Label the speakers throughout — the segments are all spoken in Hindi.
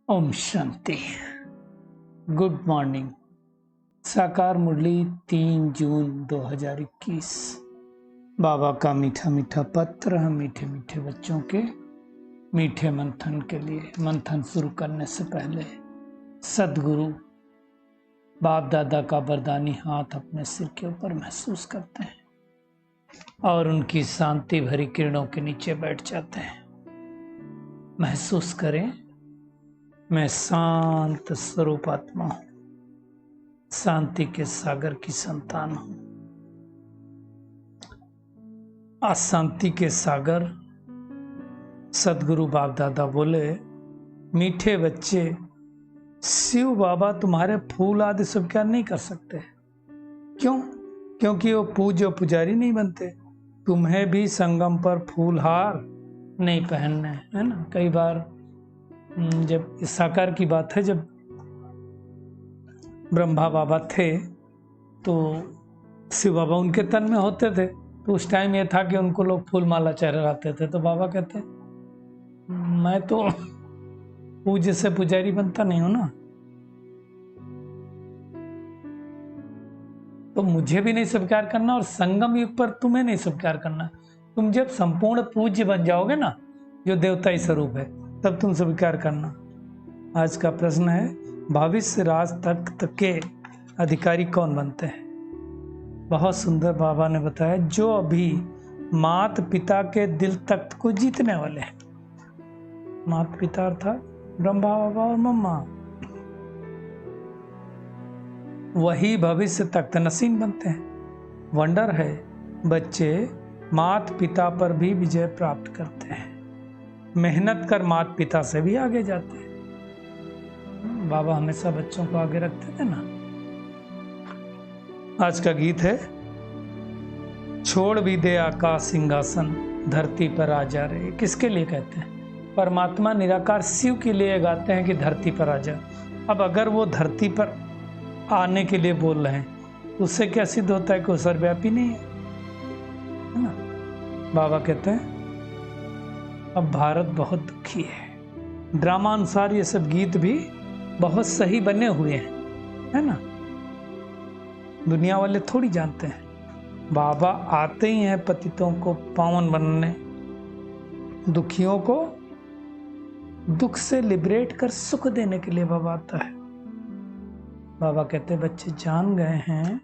Speaker 1: ओम शांति। Good morning. साकार मुरली 3 जून 2021। बाबा का मीठा मीठा पत्र हम मीठे मीठे बच्चों के मीठे मंथन के लिए। मंथन शुरू करने से पहले सदगुरु बाप दादा का वरदानी हाथ अपने सिर के ऊपर महसूस करते हैं और उनकी शांति भरी किरणों के नीचे बैठ जाते हैं। महसूस करें, मैं शांत स्वरूप आत्मा हूं, शांति के सागर की संतान हूं। अशांति के सागर सदगुरु बाप दादा बोले, मीठे बच्चे, शिव बाबा तुम्हारे फूल आदि स्वीकार नहीं कर सकते। क्यों? क्योंकि वो पूज्य पुजारी नहीं बनते। तुम्हें भी संगम पर फूल हार नहीं पहनने, है ना। कई बार जब इस साकार की बात है, जब ब्रह्मा बाबा थे तो शिव बाबा उनके तन में होते थे, तो उस टाइम ये था कि उनको लोग फूल माला चढ़ाते थे। तो बाबा कहते, मैं तो पूज्य से पुजारी बनता नहीं हूं ना, तो मुझे भी नहीं स्वीकार करना और संगम युग पर तुम्हें नहीं स्वीकार करना। तुम जब संपूर्ण पूज्य बन जाओगे ना, जो देवताई स्वरूप है, तब तुम स्वीकार करना। आज का प्रश्न है, भविष्य राज तख्त के अधिकारी कौन बनते हैं? बहुत सुंदर बाबा ने बताया, जो अभी माता पिता के दिल तख्त को जीतने वाले हैं। माता पिता अर्थात ब्रह्मा बाबा और मम्मा, वही भविष्य तख्त नसीन बनते हैं। वंडर है, बच्चे माता पिता पर भी विजय प्राप्त करते हैं, मेहनत कर माता पिता से भी आगे जाते हैं। बाबा हमेशा बच्चों को आगे रखते थे ना। आज का गीत है, छोड़ भी दे आकाश सिंहासन, धरती पर आ जा रे। किसके लिए कहते हैं? परमात्मा निराकार शिव के लिए गाते हैं कि धरती पर आ जा। अब अगर वो धरती पर आने के लिए बोल रहे हैं, तो उससे क्या सिद्ध होता है कि वो सर्वव्यापी नहीं है ना। बाबा कहते हैं, अब भारत बहुत दुखी है। ड्रामा अनुसार ये सब गीत भी बहुत सही बने हुए हैं, है ना। दुनिया वाले थोड़ी जानते हैं, बाबा आते ही हैं पतितों को पावन बनने, दुखियों को दुख से लिबरेट कर सुख देने के लिए बाबा आता है। बाबा कहते हैं, बच्चे जान गए हैं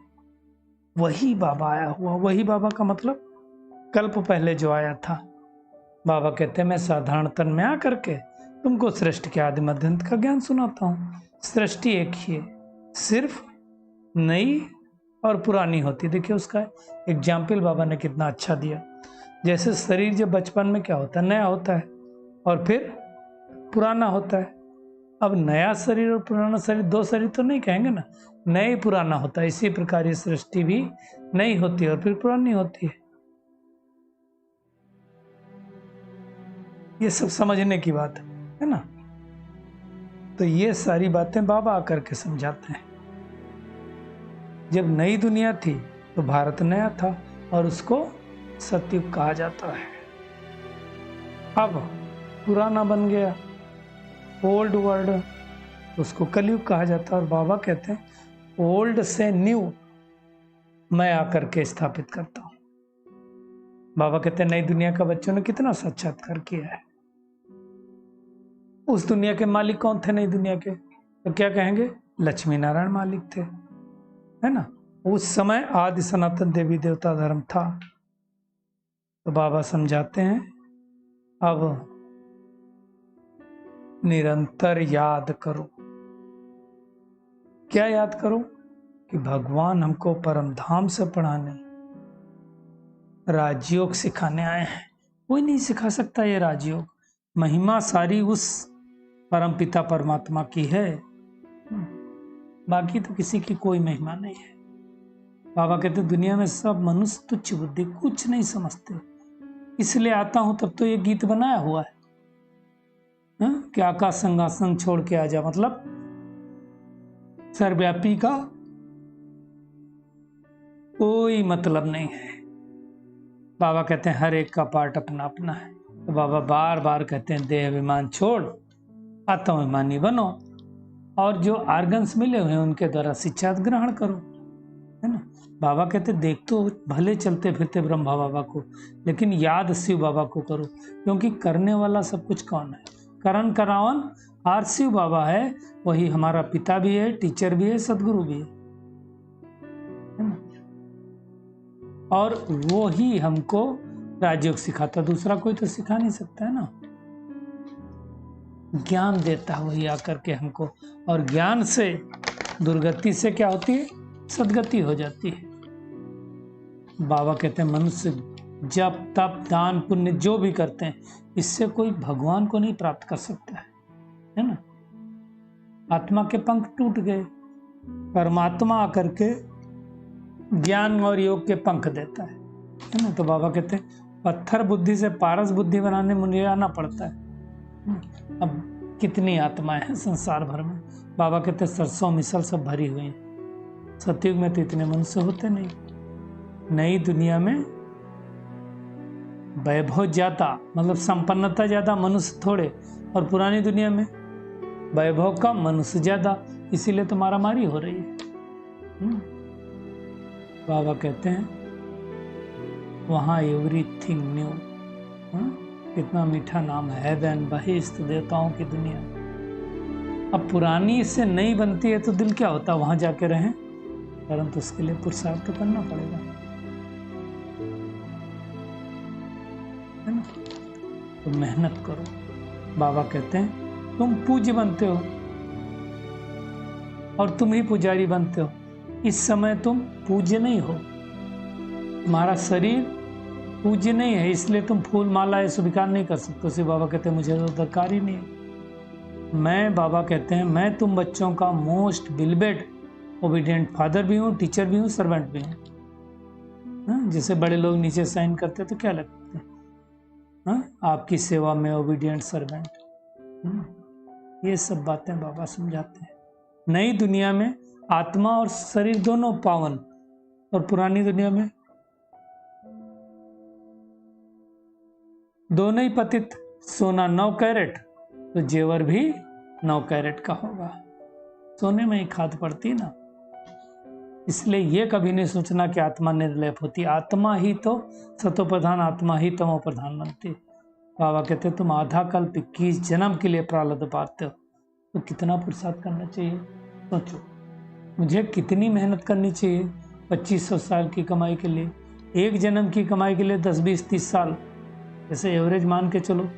Speaker 1: वही बाबा आया हुआ। वही बाबा का मतलब कल्प पहले जो आया था। बाबा कहते हैं, मैं साधारण तन में आकर के तुमको सृष्टि के आदि मध्यांत का ज्ञान सुनाता हूँ। सृष्टि एक ही है, सिर्फ नई और पुरानी होती। देखिए उसका एग्जाम्पल बाबा ने कितना अच्छा दिया। जैसे शरीर जब बचपन में क्या होता है, नया होता है और फिर पुराना होता है। अब नया शरीर और पुराना शरीर, दो शरीर तो नहीं कहेंगे ना, नया पुराना होता है। इसी प्रकार ये सृष्टि भी नई होती है और फिर पुरानी होती है। ये सब समझने की बात है ना। तो ये सारी बातें बाबा आकर के समझाते हैं। जब नई दुनिया थी तो भारत नया था और उसको सतयुग कहा जाता है। अब पुराना बन गया, ओल्ड वर्ल्ड, उसको कलयुग कहा जाता है। और बाबा कहते हैं, ओल्ड से न्यू मैं आकर के स्थापित करता हूं। बाबा कहते हैं, नई दुनिया का बच्चों ने कितना साक्षात्कार किया है। उस दुनिया के मालिक कौन थे? नई दुनिया के तो क्या कहेंगे? लक्ष्मी नारायण मालिक थे, है ना। उस समय आदि सनातन देवी देवता धर्म था। तो बाबा समझाते हैं, अब निरंतर याद करो। क्या याद करो? कि भगवान हमको परम धाम से पढ़ाने, राजयोग सिखाने आए हैं। कोई नहीं सिखा सकता ये राजयोग। महिमा सारी उस परम पिता परमात्मा की है, बाकी तो किसी की कोई महिमा नहीं है। बाबा कहते, दुनिया में सब मनुष्य तुच्छ बुद्धि, कुछ नहीं समझते। इसलिए आता हूं, तब तो ये गीत बनाया हुआ है कि आकाश सिंहासन छोड़ के आ जा। मतलब सर्वव्यापी का कोई मतलब नहीं है। बाबा कहते हैं, हर एक का पार्ट अपना अपना है। तो बाबा बार बार कहते हैं, देह अभिमान छोड़ आत्माभिमानी बनो और जो आर्गन्स मिले हुए हैं उनके द्वारा शिक्षा ग्रहण करो, है ना। बाबा कहते देख तो भले चलते फिरते ब्रह्मा बाबा को, लेकिन याद शिव बाबा को करो, क्योंकि करने वाला सब कुछ कौन है? करण करावन आर शिव बाबा है। वही हमारा पिता भी है, टीचर भी है, सदगुरु भी है ना। और वो ही हमको राजयोग सिखाता, दूसरा कोई तो सिखा नहीं सकता, है ना। ज्ञान देता है वही आकर के हमको, और ज्ञान से दुर्गति से क्या होती है? सदगति हो जाती है। बाबा कहते हैं मनुष्य जप तप दान पुण्य जो भी करते हैं, इससे कोई भगवान को नहीं प्राप्त कर सकता है ना। आत्मा के पंख टूट गए, परमात्मा आकर के ज्ञान और योग के पंख देता है ना। तो बाबा कहते हैं पत्थर बुद्धि से पारस बुद्धि बनाने मुझे आना पड़ता है। अब कितनी आत्माएं हैं संसार भर में। बाबा कहते सरसों मिसल सब भरी हुई हैं। सतयुग में तो इतने मनुष्य होते नहीं। नई दुनिया में वैभव ज्यादा, मतलब संपन्नता ज्यादा, मनुष्य थोड़े, और पुरानी दुनिया में वैभव कम, मनुष्य ज्यादा, इसीलिए तो मारामारी हो रही है। बाबा कहते हैं वहां एवरीथिंग न्यू। कितना मीठा नाम है, हेवन बहिष्ठ देवताओं की दुनिया। अब पुरानी इससे नई बनती है तो दिल क्या होता है वहां जाके रहें, परंतु उसके लिए पुरुषार्थ तो करना पड़ेगा, है ना। तो मेहनत करो। बाबा कहते हैं तुम पूज्य बनते हो और तुम ही पुजारी बनते हो। इस समय तुम पूज्य नहीं हो, तुम्हारा शरीर पूज्य नहीं है, इसलिए तुम फूल माला स्वीकार नहीं कर सकते। उसे बाबा कहते हैं मुझे तो दरकार ही नहीं है। मैं, बाबा कहते हैं, मैं तुम बच्चों का मोस्ट बिलबेड ओबीडियंट फादर भी हूँ, टीचर भी हूँ, सर्वेंट भी हूँ। जैसे बड़े लोग नीचे साइन करते तो क्या लगता है, आपकी सेवा में ओबीडियंट सर्वेंट। ये सब बातें बाबा समझाते हैं। नई दुनिया में आत्मा और शरीर दोनों पावन, और पुरानी दुनिया में दोनों ही पतित। सोना 9 कैरेट तो जेवर भी 9 कैरेट का होगा। सोने में ही खाद पड़ती ना। इसलिए ये कभी नहीं सोचना कि आत्मा निर्लेप होती। आत्मा ही तो सतो प्रधान, आत्मा ही तमो प्रधान बनती। बाबा कहते तुम आधा कल्प 21 जन्म के लिए प्रारब्ध पाते हो, तो कितना पुरुषार्थ करना चाहिए सोचो। मुझे कितनी मेहनत करनी चाहिए 2500 साल की कमाई के लिए, एक जन्म की कमाई के लिए 10 20 30 साल, जैसे एवरेज मान के चलो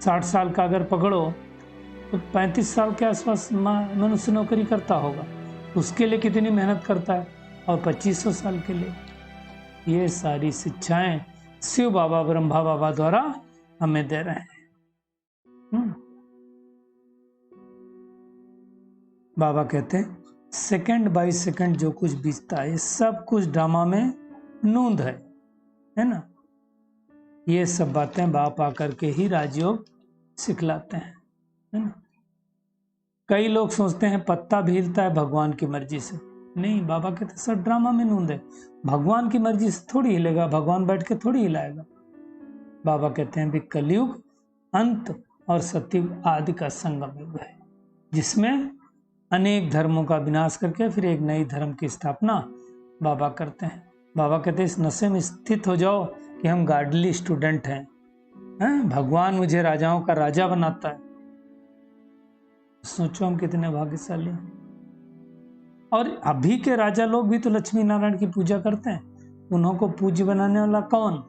Speaker 1: 60 साल का अगर पकड़ो तो 35 साल के आसपास मनुष्य नौकरी करता होगा। उसके लिए कितनी मेहनत करता है, और 2500 साल के लिए। ये सारी शिक्षाएं शिव बाबा ब्रह्मा बाबा द्वारा हमें दे रहे हैं। बाबा कहते हैं सेकंड बाय सेकंड जो कुछ बीतता है, सब कुछ ड्रामा में नूंद है ना। ये सब बातें बाप आकर के ही राजयोग सिखलाते हैं, है ना। कई लोग सोचते हैं पत्ता भी हिलता है भगवान की मर्जी से। नहीं, बाबा कहते सब ड्रामा में नूंद है। भगवान की मर्जी से थोड़ी हिलेगा, भगवान बैठ के थोड़ी हिलाएगा। बाबा कहते हैं भी कलयुग अंत और सतयुग आदि का संगम युग है, जिसमें अनेक धर्मों का विनाश करके फिर एक नई धर्म की स्थापना बाबा करते हैं। बाबा कहते हैं इस नशे में स्थित हो जाओ कि हम गार्डली स्टूडेंट हैं, भगवान मुझे राजाओं का राजा बनाता है। सोचो हम कितने भाग्यशाली हैं। और अभी के राजा लोग भी तो लक्ष्मी नारायण की पूजा करते हैं। उन्हों को पूज्य बनाने वाला कौन?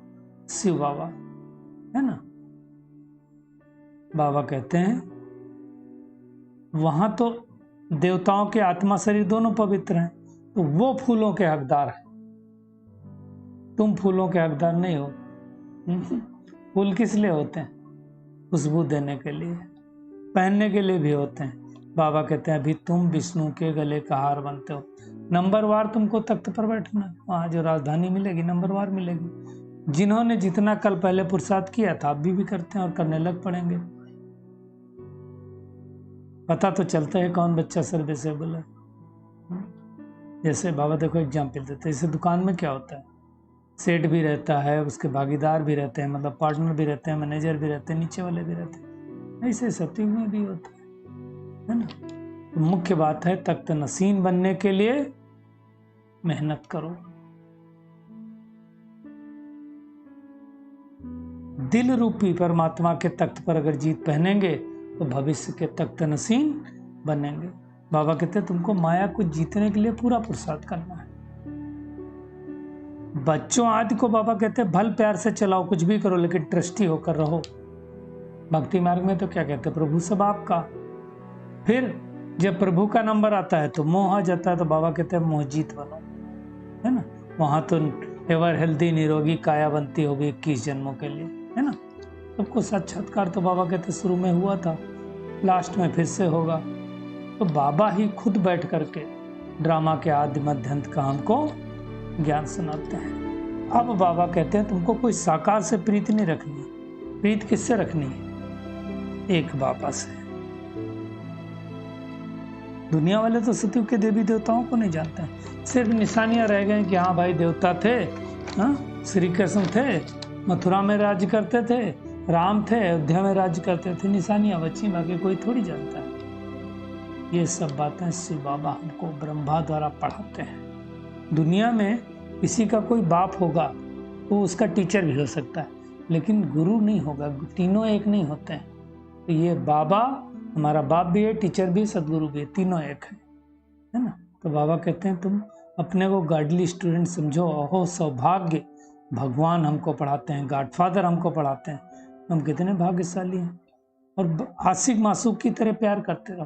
Speaker 1: शिव बाबा, है ना। बाबा कहते हैं वहां तो देवताओं के आत्मा शरीर दोनों पवित्र हैं, तो वो फूलों के हकदार हैं। तुम फूलों के हकदार नहीं हो। फूल किस लिए होते हैं? खुशबू देने के लिए, पहनने के लिए भी होते हैं। बाबा कहते हैं अभी तुम विष्णु के गले का हार बनते हो। नंबरवार तुमको तख्त पर बैठना, वहां जो राजधानी मिलेगी नंबरवार मिलेगी। जिन्होंने जितना कल पहले पुरुषार्थ किया था अभी भी करते हैं और करने लग पड़ेंगे। पता तो चलता है कौन बच्चा सर्विसेबल है। जैसे बाबा देखो एग्जाम्पल देते हैं, जैसे दुकान में क्या होता है, सेठ भी रहता है, उसके भागीदार भी रहते हैं, मतलब पार्टनर भी रहते हैं, मैनेजर भी रहते हैं, नीचे वाले भी रहते हैं। ऐसे सतयुग में भी होता है। है ना। तो मुख्य बात है तख्त नसीन बनने के लिए मेहनत करो। दिल रूपी परमात्मा के तख्त पर अगर जीत पहनेंगे तो भविष्य के तख्त नसीन बनेंगे। बाबा कहते हैं तुमको माया को जीतने के लिए पूरा पुरुषार्थ करना है। बच्चों आदि को बाबा कहते हैं भल प्यार से चलाओ, कुछ भी करो, लेकिन ट्रस्टी होकर रहो। भक्ति मार्ग में तो क्या कहते हैं, प्रभु सब आपका। फिर जब प्रभु का नंबर आता है तो मोह आ जाता है, तो बाबा कहते हैं मोहजीत बनो, है ना। वहां तो एवर हेल्दी निरोगी काया बनती होगी 21 जन्मों के लिए, है ना। सबको साक्षात्कार तो बाबा कहते शुरू में हुआ था, लास्ट में फिर से होगा। तो बाबा ही खुद बैठ करके ड्रामा के आदि मध्य अंत का हमको ज्ञान सुनाते हैं। अब बाबा कहते हैं तुमको कोई साकार से प्रीति नहीं रखनी। प्रीत किससे रखनी है? एक बाबा से। दुनिया वाले तो सतयुग के देवी देवताओं को नहीं जानते हैं, सिर्फ निशानियां रह गए कि हाँ भाई देवता थे, हाँ श्री कृष्ण थे, मथुरा में राज्य करते थे, राम थे, अयोध्या में राज्य करते थे, निशानियां बची, बाकी कोई थोड़ी जानता है। ये सब बातें शिव बाबा हमको ब्रह्मा द्वारा पढ़ाते हैं। दुनिया में किसी का कोई बाप होगा वो उसका टीचर भी हो सकता है, लेकिन गुरु नहीं होगा, तीनों एक नहीं होते हैं। तो ये बाबा हमारा बाप भी है, टीचर भी, सदगुरु भी है, तीनों एक है ना। तो बाबा कहते हैं तुम अपने को गॉडली स्टूडेंट समझो। अहो सौभाग्य, भगवान हमको पढ़ाते हैं, गॉडफादर हमको पढ़ाते हैं, हम कितने भाग्यशाली हैं। और आशिक मासूक की तरह प्यार करते रहो।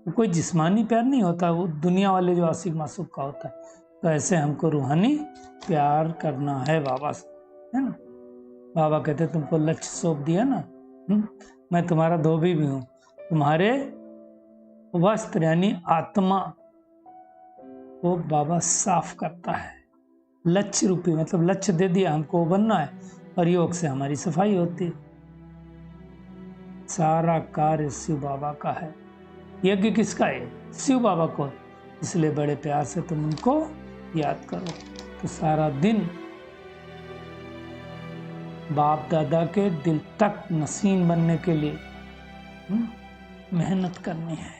Speaker 1: तो कोई जिस्मानी प्यार नहीं होता, वो दुनिया वाले जो आशिक मासूक का होता है। तो ऐसे हमको रूहानी प्यार करना है बाबा से, है ना। बाबा कहते हैं तुमको लक्ष्य सौंप दिया ना, मैं तुम्हारा धोबी भी हूँ, तुम्हारे वस्त्र यानी आत्मा को बाबा साफ करता है। लक्ष्य रूपी मतलब लक्ष्य दे दिया हमको बनना है, और योग से हमारी सफाई होती है। सारा कार्य शिव बाबा का है। यज्ञ किसका है? शिव बाबा को, इसलिए बड़े प्यार से तुम उनको याद करो। तो सारा दिन बाप दादा के दिल तक नसीन बनने के लिए मेहनत करनी है,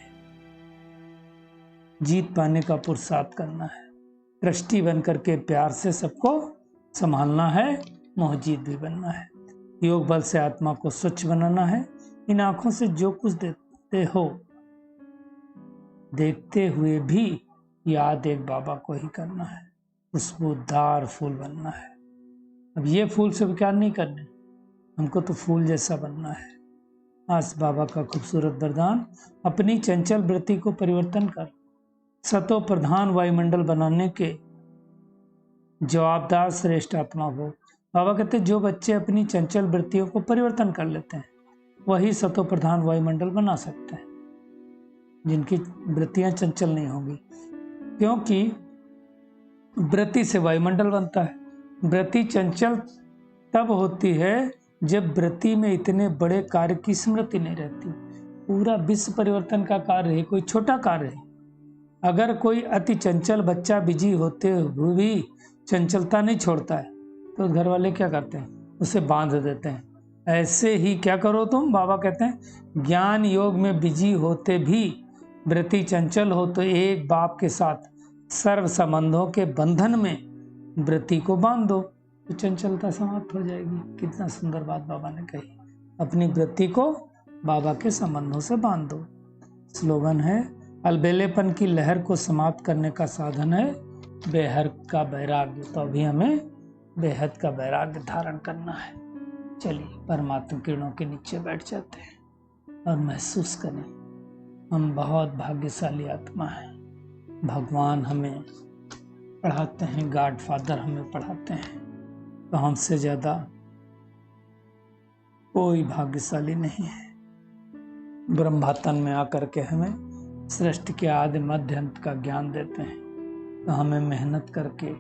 Speaker 1: जीत पाने का पुरुषार्थ करना है, ट्रस्टी बन करके प्यार से सबको संभालना है, मोहजीत भी बनना है। योग बल से आत्मा को स्वच्छ बनाना है। इन आंखों से जो कुछ देखते हो, देखते हुए भी याद एक बाबा को ही करना है। खुशबूदार फूल बनना है। अब ये फूल से प्यार नहीं करने, हमको तो फूल जैसा बनना है। आज बाबा का खूबसूरत वरदान, अपनी चंचल वृत्ति को परिवर्तन कर सतो प्रधान वायुमंडल बनाने के जवाबदार श्रेष्ठ आत्मा हो। बाबा कहते जो बच्चे अपनी चंचल वृत्तियों को परिवर्तन कर लेते हैं वही सतो प्रधान वायुमंडल बना सकते हैं, जिनकी वृत्तियां चंचल नहीं होंगी। क्योंकि वृत्ति से वायुमंडल बनता है। वृत्ति चंचल तब होती है जब वृत्ति में इतने बड़े कार्य की स्मृति नहीं रहती। पूरा विश्व परिवर्तन का कार्य है, कोई छोटा कार्य है। अगर कोई अति चंचल बच्चा बिजी होते हुए भी चंचलता नहीं छोड़ता है तो घर वाले क्या करते हैं, उसे बांध देते हैं। ऐसे ही क्या करो तुम, बाबा कहते हैं ज्ञान योग में बिजी होते भी वृत्ति चंचल हो तो एक बाप के साथ सर्व संबंधों के बंधन में वृत्ति को बांध दो तो चंचलता समाप्त हो जाएगी। कितना सुंदर बात बाबा ने कही। अपनी वृत्ति को बाबा के संबंधों से बांध दो। स्लोगन है, अलबेलेपन की लहर को समाप्त करने का साधन है बेहद का वैराग्य। तो अभी हमें बेहद का वैराग्य धारण करना है। चलिए परमात्मा किरणों के नीचे बैठ जाते हैं और महसूस करें हम बहुत भाग्यशाली आत्मा हैं। भगवान हमें पढ़ाते हैं, गॉड फादर हमें पढ़ाते हैं, तो हमसे ज़्यादा कोई भाग्यशाली नहीं है। ब्रह्मातन में आकर के हमें सृष्टि के आदि मध्य अंत का ज्ञान देते हैं। तो हमें मेहनत करके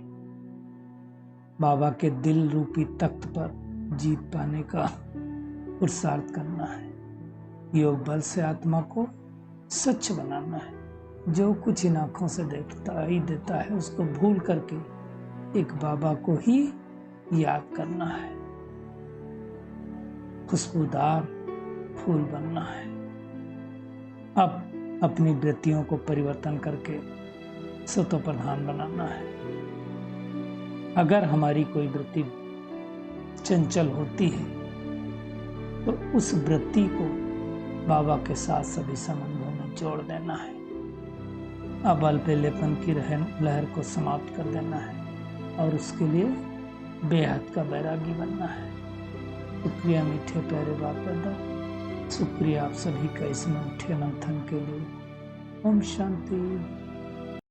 Speaker 1: बाबा के दिल रूपी तख्त पर जीत पाने का पुरुषार्थ करना है। योग बल से आत्मा को सच बनाना है। जो कुछ इन आंखों से देखता ही देता है उसको भूल करके एक बाबा को ही याद करना है। खुशबूदार फूल बनना है। अब अपनी वृत्तियों को परिवर्तन करके सतो प्रधान बनाना है। अगर हमारी कोई वृत्ति चंचल होती है तो उस वृत्ति को बाबा के साथ सभी संबंधों में जोड़ देना है। अब अल्पेलेपन की लहर को समाप्त कर देना है और उसके लिए बेहद का बैरागी बनना है। शुक्रिया मीठे प्यारे बाप दादा, शुक्रिया आप सभी का इसमें उठे मंथन के लिए। ओम शांति।